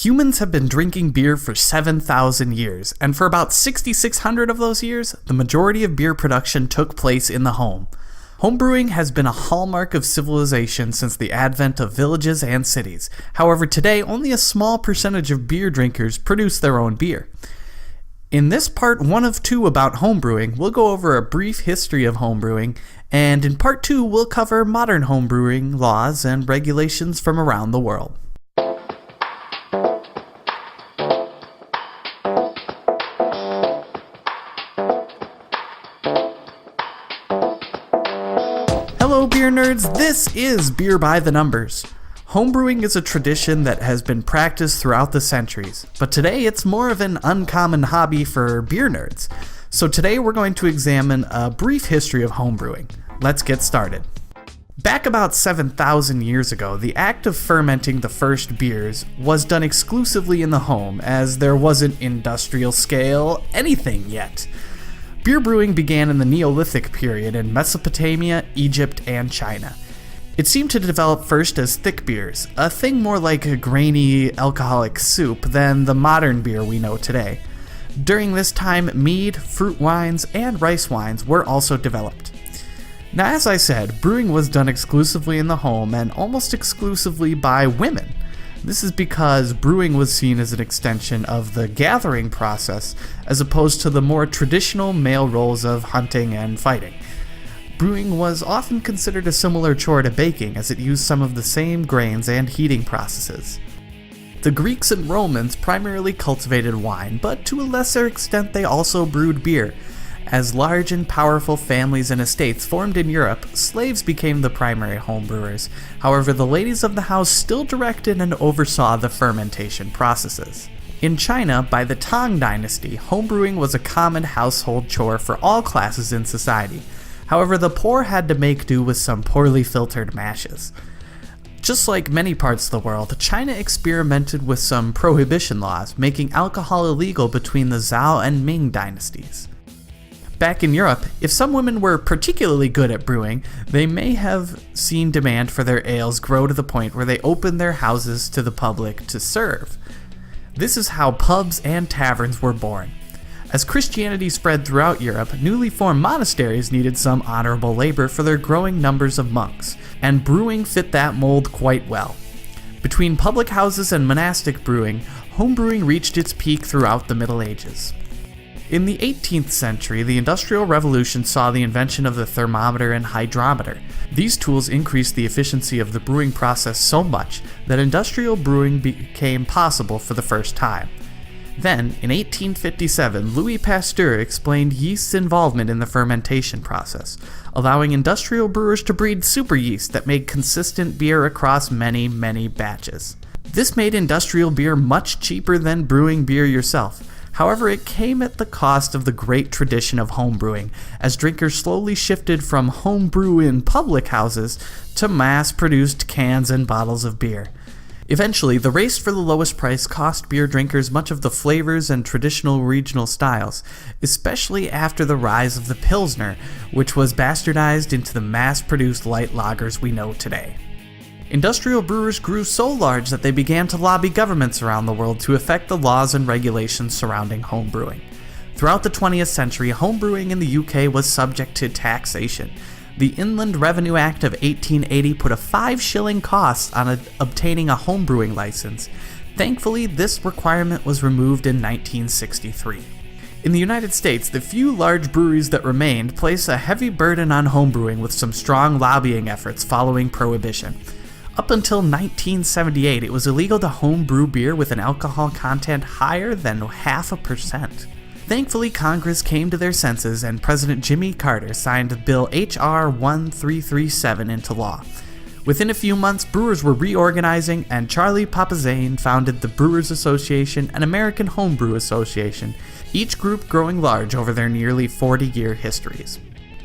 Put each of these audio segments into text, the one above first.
Humans have been drinking beer for 7,000 years, and for about 6,600 of those years, the majority of beer production took place in the home. Homebrewing has been a hallmark of civilization since the advent of villages and cities. However, today, only a small percentage of beer drinkers produce their own beer. In this part 1 of 2 about homebrewing, we'll go over a brief history of homebrewing, and in part 2, we'll cover modern homebrewing laws and regulations from around the world. Hello beer nerds, this is Beer by the Numbers. Homebrewing is a tradition that has been practiced throughout the centuries, but today it's more of an uncommon hobby for beer nerds. So today we're going to examine a brief history of homebrewing. Let's get started. Back about 7,000 years ago, the act of fermenting the first beers was done exclusively in the home, as there wasn't industrial scale anything yet. Beer brewing began in the Neolithic period in Mesopotamia, Egypt, and China. It seemed to develop first as thick beers, a thing more like a grainy alcoholic soup than the modern beer we know today. During this time, mead, fruit wines, and rice wines were also developed. Now, as I said, brewing was done exclusively in the home and almost exclusively by women. This is because brewing was seen as an extension of the gathering process as opposed to the more traditional male roles of hunting and fighting. Brewing was often considered a similar chore to baking, as it used some of the same grains and heating processes. The Greeks and Romans primarily cultivated wine, but to a lesser extent they also brewed beer. As large and powerful families and estates formed in Europe, slaves became the primary homebrewers. However, the ladies of the house still directed and oversaw the fermentation processes. In China, by the Tang Dynasty, homebrewing was a common household chore for all classes in society. However, the poor had to make do with some poorly filtered mashes. Just like many parts of the world, China experimented with some prohibition laws, making alcohol illegal between the Zhou and Ming dynasties. Back in Europe, if some women were particularly good at brewing, they may have seen demand for their ales grow to the point where they opened their houses to the public to serve. This is how pubs and taverns were born. As Christianity spread throughout Europe, newly formed monasteries needed some honorable labor for their growing numbers of monks, and brewing fit that mold quite well. Between public houses and monastic brewing, homebrewing reached its peak throughout the Middle Ages. In the 18th century, the Industrial Revolution saw the invention of the thermometer and hydrometer. These tools increased the efficiency of the brewing process so much that industrial brewing became possible for the first time. Then, in 1857, Louis Pasteur explained yeast's involvement in the fermentation process, allowing industrial brewers to breed super yeast that made consistent beer across many, many batches. This made industrial beer much cheaper than brewing beer yourself. However, it came at the cost of the great tradition of homebrewing, as drinkers slowly shifted from homebrew in public houses to mass-produced cans and bottles of beer. Eventually, the race for the lowest price cost beer drinkers much of the flavors and traditional regional styles, especially after the rise of the Pilsner, which was bastardized into the mass-produced light lagers we know today. Industrial brewers grew so large that they began to lobby governments around the world to affect the laws and regulations surrounding homebrewing. Throughout the 20th century, homebrewing in the UK was subject to taxation. The Inland Revenue Act of 1880 put a 5-shilling cost on obtaining a homebrewing license. Thankfully, this requirement was removed in 1963. In the United States, the few large breweries that remained placed a heavy burden on homebrewing with some strong lobbying efforts following Prohibition. Up until 1978, it was illegal to homebrew beer with an alcohol content higher than 0.5%. Thankfully, Congress came to their senses and President Jimmy Carter signed Bill H.R. 1337 into law. Within a few months, brewers were reorganizing, and Charlie Papazane founded the Brewers Association and American Homebrew Association, each group growing large over their nearly 40-year histories.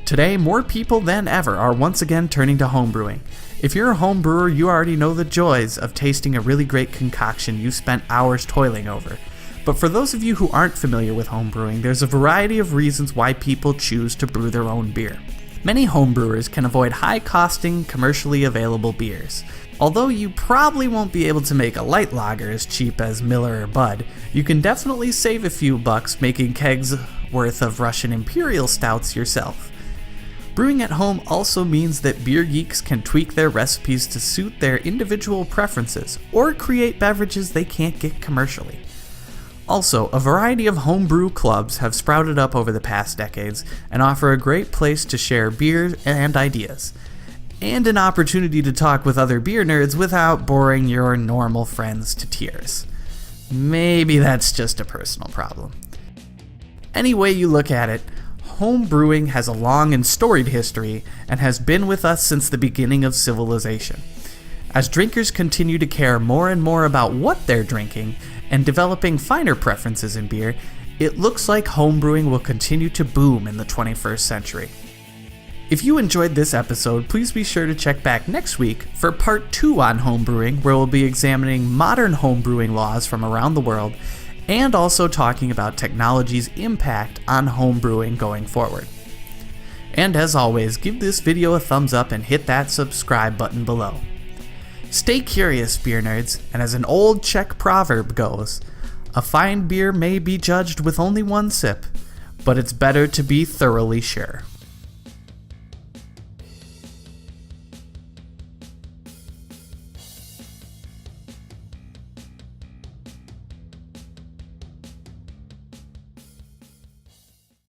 Today, more people than ever are once again turning to homebrewing. If you're a home brewer, you already know the joys of tasting a really great concoction you spent hours toiling over. But for those of you who aren't familiar with homebrewing, there's a variety of reasons why people choose to brew their own beer. Many homebrewers can avoid high-costing, commercially available beers. Although you probably won't be able to make a light lager as cheap as Miller or Bud, you can definitely save a few bucks making kegs worth of Russian Imperial stouts yourself. Brewing at home also means that beer geeks can tweak their recipes to suit their individual preferences, or create beverages they can't get commercially. Also, a variety of homebrew clubs have sprouted up over the past decades and offer a great place to share beer and ideas, and an opportunity to talk with other beer nerds without boring your normal friends to tears. Maybe that's just a personal problem. Any way you look at it, home brewing has a long and storied history and has been with us since the beginning of civilization. As drinkers continue to care more and more about what they're drinking and developing finer preferences in beer, it looks like homebrewing will continue to boom in the 21st century. If you enjoyed this episode, please be sure to check back next week for part 2 on homebrewing, where we'll be examining modern homebrewing laws from around the world and also talking about technology's impact on homebrewing going forward. And as always, give this video a thumbs up and hit that subscribe button below. Stay curious, beer nerds, and as an old Czech proverb goes, a fine beer may be judged with only one sip, but it's better to be thoroughly sure.